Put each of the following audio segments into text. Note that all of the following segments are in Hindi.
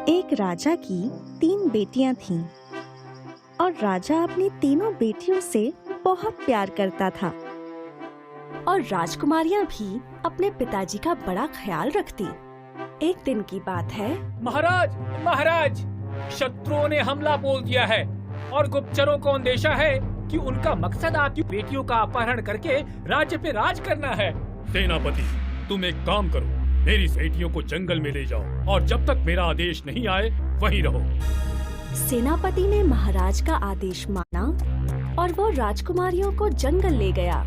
एक राजा की 3 बेटियां थीं और राजा अपनी तीनों बेटियों से बहुत प्यार करता था और राजकुमारियां भी अपने पिताजी का बड़ा ख्याल रखती। एक दिन की बात है। महाराज, महाराज, शत्रुओं ने हमला बोल दिया है और गुप्तचरों को अंदेशा है कि उनका मकसद आपकी बेटियों का अपहरण करके राज्य पे राज करना है। सेनापति, तुम एक काम करो, मेरी बेटियों को जंगल में ले जाओ और जब तक मेरा आदेश नहीं आए वहीं रहो। सेनापति ने महाराज का आदेश माना और वो राजकुमारियों को जंगल ले गया।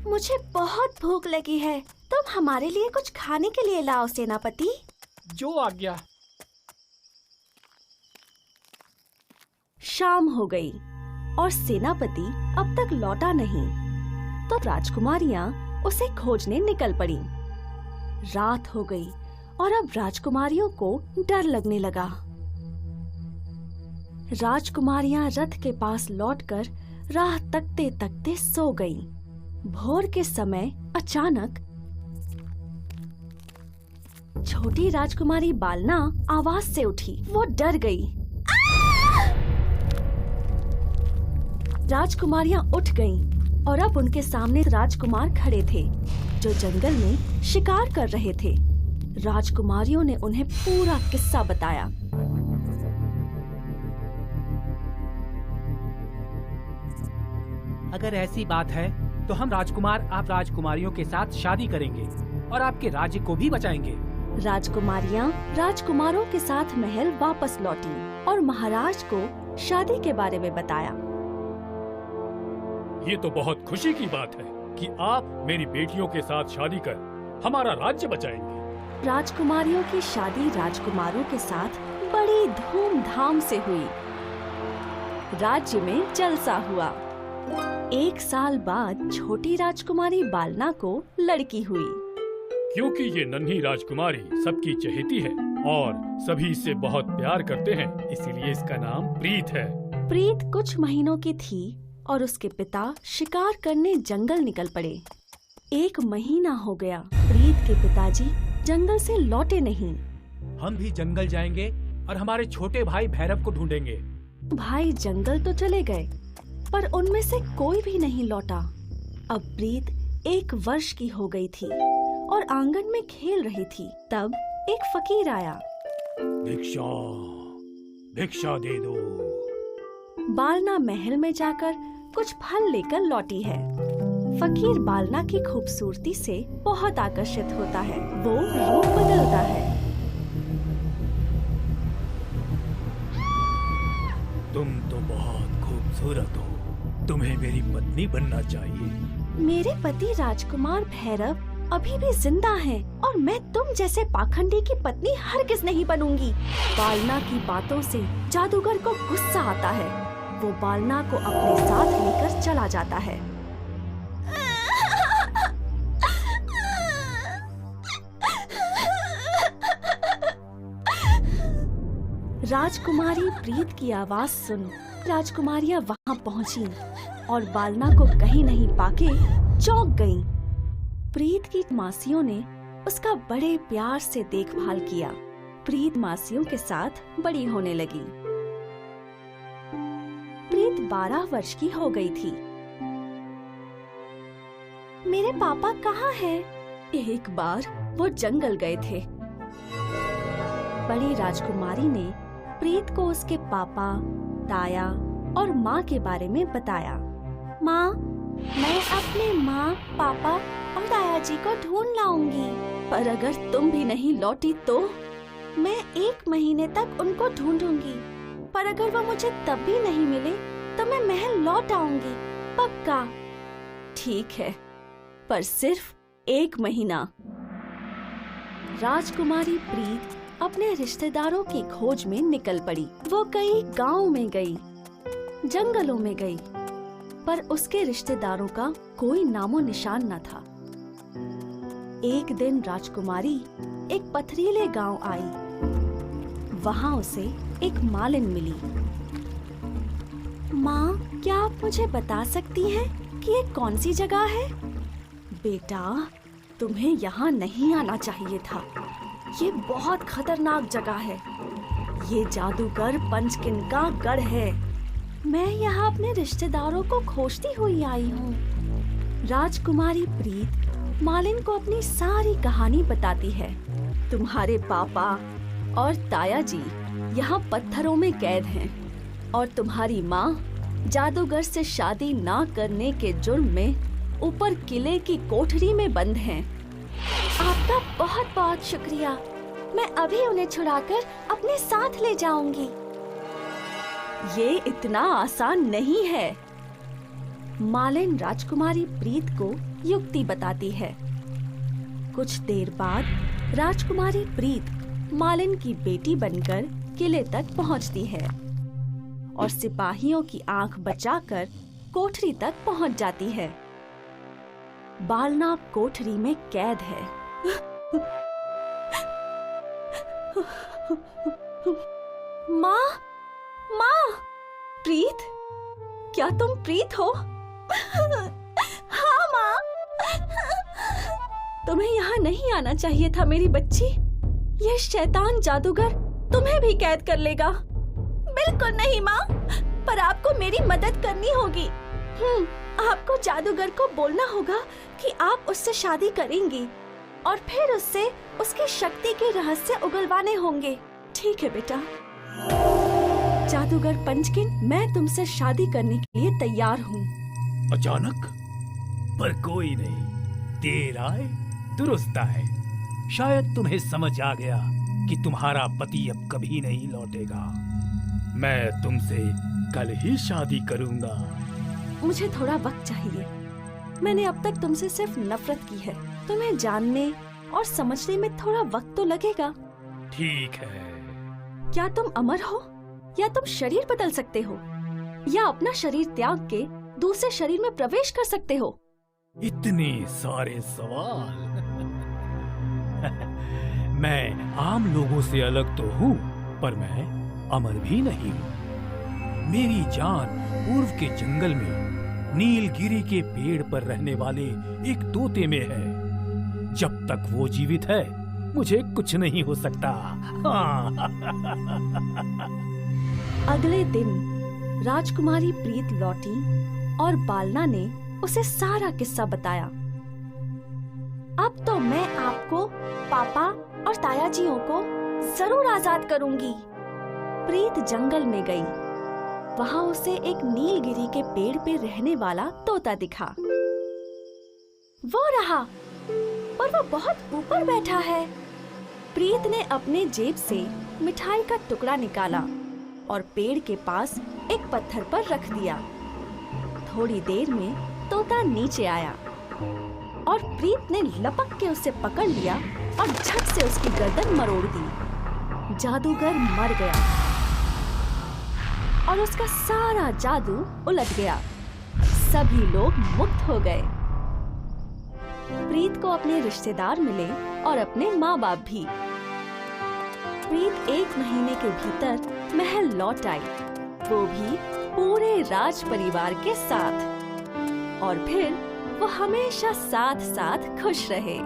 मुझे बहुत भूख लगी है, तुम हमारे लिए कुछ खाने के लिए लाओ सेनापति। जो आज्ञा। शाम हो गई और सेनापति अब तक लौटा नहीं, तो राजकुमारियां उसे खोजने निकल पड़ी। रात हो गई और अब राजकुमारियों को डर लगने लगा। राजकुमारियां रथ के पास लौटकर राह तकते तकते सो गईं। भोर के समय अचानक छोटी राजकुमारी बालना आवाज से उठी। वो डर गई। राजकुमारियां उठ गईं और अब उनके सामने राजकुमार खड़े थे जो जंगल में शिकार कर रहे थे। राजकुमारियों ने उन्हें पूरा किस्सा बताया। अगर ऐसी बात है तो हम राजकुमार आप राजकुमारियों के साथ शादी करेंगे और आपके राज्य को भी बचाएंगे। राजकुमारियां राजकुमारों के साथ महल वापस लौटी और महाराज को शादी के बारे में बताया। ये तो बहुत खुशी की बात है कि आप मेरी बेटियों के साथ शादी कर हमारा राज्य बचाएंगे। राजकुमारियों की शादी राजकुमारों के साथ बड़ी धूमधाम से हुई। राज्य में जलसा हुआ। 1 साल बाद छोटी राजकुमारी बालना को लड़की हुई। क्योंकि ये नन्ही राजकुमारी सबकी चहेती है और सभी इससे बहुत प्यार करते हैं, इसीलिए इसका नाम प्रीत है। प्रीत कुछ महीनों की थी और उसके पिता शिकार करने जंगल निकल पड़े। 1 महीना हो गया, प्रीत के पिताजी जंगल से लौटे नहीं। हम भी जंगल जाएंगे और हमारे छोटे भाई भैरव को ढूंढेंगे। भाई जंगल तो चले गए पर उनमें से कोई भी नहीं लौटा। अब प्रीत 1 वर्ष की हो गई थी और आंगन में खेल रही थी। तब एक फकीर आया। भिक्षा, भिक्षा दे दो। बालना महल में जाकर कुछ फल लेकर लौटी है। फकीर बालना की खूबसूरती से बहुत आकर्षित होता है। वो रूप बदलता है। तुम तो बहुत खूबसूरत हो, तुम्हें मेरी पत्नी बनना चाहिए। मेरे पति राजकुमार भैरव अभी भी जिंदा हैं और मैं तुम जैसे पाखंडी की पत्नी हरगिज नहीं बनूंगी। बालना की बातों से जादूगर को गुस्सा आता है। वो बालना को अपने साथ लेकर चला जाता है। राजकुमारी प्रीत की आवाज सुन राजकुमारियां वहां पहुंची और बालना को कहीं नहीं पाके चौंक गईं। प्रीत की मासियों ने उसका बड़े प्यार से देखभाल किया। प्रीत मासियों के साथ बड़ी होने लगी। प्रीत 12 वर्ष की हो गई थी। मेरे पापा कहाँ हैं? एक बार वो जंगल गए थे। बड़ी राजकुमारी ने प्रीत को उसके पापा, ताया और माँ के बारे में बताया। माँ, मैं अपने माँ, पापा और ताया जी को ढूंढ लाऊंगी, पर अगर तुम भी नहीं लौटी तो मैं 1 महीने तक उनको ढूंढूंगी, पर अगर वो मुझे तब भी नहीं मिले तो मैं महल लौट आऊंगी, पक्का। ठीक है, पर सिर्फ 1 महीना। राजकुमारी प्रीत अपने रिश्तेदारों की खोज में निकल पड़ी। वो कई गांव में गई, जंगलों में गई, पर उसके रिश्तेदारों का कोई नामो निशान न था। एक दिन राजकुमारी एक पथरीले गांव आई। वहां उसे एक मालिन मिली। माँ, क्या आप मुझे बता सकती हैं कि ये कौन सी जगह है? बेटा, तुम्हें यहाँ नहीं आना चाहिए था। ये बहुत खतरनाक जगह है। ये जादूगर पंचकिन का गढ़ है। मैं यहाँ अपने रिश्तेदारों को खोजती हुई आई हूँ। राजकुमारी प्रीत मालिन को अपनी सारी कहानी बताती है। तुम्हारे पापा और ताया जी यहाँ पत्थरों में कैद हैं और तुम्हारी माँ जादूगर से शादी ना करने के जुर्म में ऊपर किले की कोठरी में बंद हैं। आपका बहुत बहुत शुक्रिया। मैं अभी उन्हें छुड़ाकर अपने साथ ले जाऊंगी। ये इतना आसान नहीं है। मालिन राजकुमारी प्रीत को युक्ति बताती है। कुछ देर बाद राजकुमारी प्रीत मालिन की बेटी बनकर किले तक पहुंचती है और सिपाहियों की आंख बचाकर कोठरी तक पहुंच जाती है। बालना कोठरी में कैद है। माँ, माँ, प्रीत, क्या तुम प्रीत हो? हाँ माँ। तुम्हें यहाँ नहीं आना चाहिए था मेरी बच्ची। यह शैतान जादूगर तुम्हें भी कैद कर लेगा। बिल्कुल नहीं माँ, पर आपको मेरी मदद करनी होगी। आपको जादूगर को बोलना होगा कि आप उससे शादी करेंगी और फिर उससे उसकी शक्ति के रहस्य उगलवाने होंगे। ठीक है बेटा। जादूगर पंचकिन, मैं तुमसे शादी करने के लिए तैयार हूँ। अचानक? पर कोई नहीं, देर आए दुरुस्त आए। शायद तुम्हें समझ आ गया कि तुम्हारा पति अब कभी नहीं लौटेगा। मैं तुमसे कल ही शादी करूंगा। मुझे थोड़ा वक्त चाहिए। मैंने अब तक तुमसे सिर्फ नफरत की है। तुम्हें जानने और समझने में थोड़ा वक्त तो लगेगा। ठीक है। क्या तुम अमर हो या तुम शरीर बदल सकते हो या अपना शरीर त्याग के दूसरे शरीर में प्रवेश कर सकते हो? इतने सारे सवाल। मैं आम लोगों से अलग तो हूँ, पर मैं अमर भी नहीं हूँ। मेरी जान पूर्व के जंगल में नीलगिरी के पेड़ पर रहने वाले एक तोते में है। जब तक वो जीवित है, मुझे कुछ नहीं हो सकता। अगले दिन राजकुमारी प्रीत लौटी और बालना ने उसे सारा किस्सा बताया। अब तो मैं आपको, पापा और तायाजियों को जरूर आजाद करूंगी। प्रीत जंगल में गई। वहाँ उसे एक नीलगिरी के पेड़ पे रहने वाला तोता दिखा। वो रहा, पर वो बहुत ऊपर बैठा है। प्रीत ने अपने जेब से मिठाई का टुकड़ा निकाला और पेड़ के पास एक पत्थर पर रख दिया। थोड़ी देर में तोता नीचे आया और प्रीत ने लपक के उसे पकड़ लिया और झट से उसकी गर्दन मरोड़ दी। जादूगर मर गया और उसका सारा जादू उलट गया। सभी लोग मुक्त हो गए। प्रीत को अपने रिश्तेदार मिले और अपने माँ बाप भी। प्रीत 1 महीने के भीतर महल लौट आई, वो भी पूरे राज परिवार के साथ। और फिर वो हमेशा साथ साथ खुश रहे।